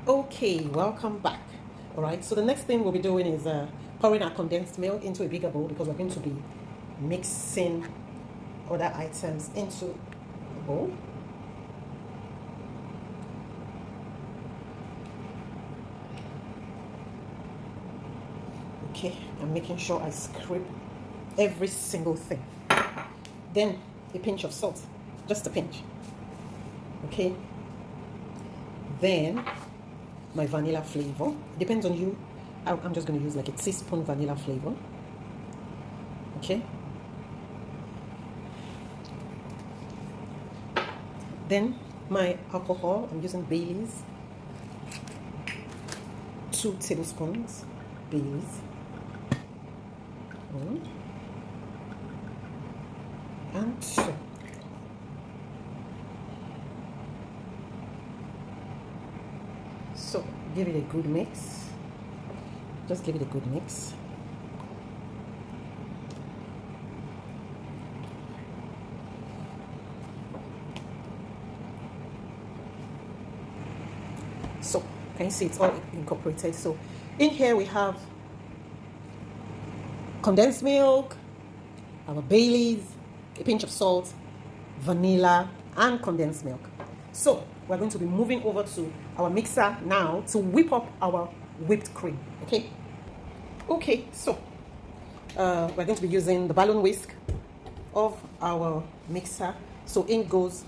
Okay, welcome back. All right, so the next thing we'll be doing is pouring our condensed milk into a bigger bowl, because we're going to be mixing other items into the bowl. Okay, I'm making sure I scrape every single thing. Then a pinch of salt, just a pinch. Okay, then my vanilla flavor. It depends on you. I'm just going to use like a teaspoon vanilla flavor. Okay. Then my alcohol, I'm using Bailey's. 2 tablespoons Bailey's. And 2. So give it a good mix. Just give it a good mix. So can you see it's all incorporated? So in here we have condensed milk, our Bailey's, a pinch of salt, vanilla, and condensed milk. So we're going to be moving over to our mixer now to whip up our whipped cream. Okay, so we're going to be using the balloon whisk of our mixer. So in goes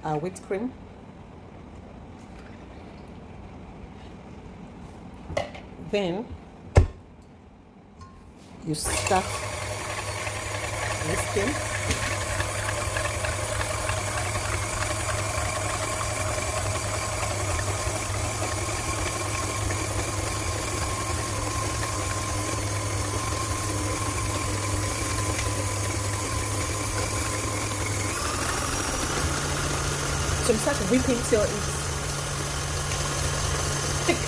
our whipped cream. Then you start whisking. So you start whipping till it's thick.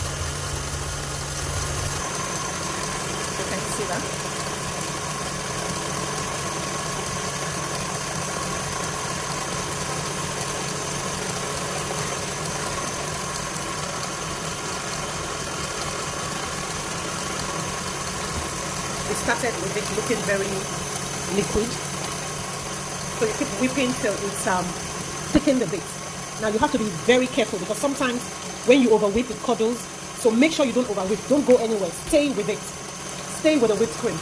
You can see that. We started with it looking very liquid. So you keep whipping till it's thickened a bit. Now you have to be very careful, because sometimes when you over whip it curdles. So make sure you don't over whip. Don't go anywhere. Stay with it. Stay with the whipped cream.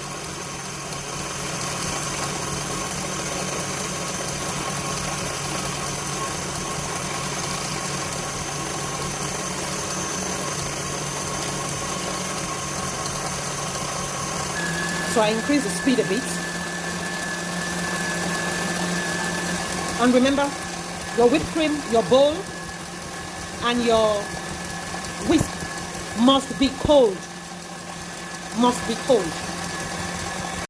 So I increase the speed a bit. And remember, your whipped cream, your bowl, and your whisk must be cold. Must be cold.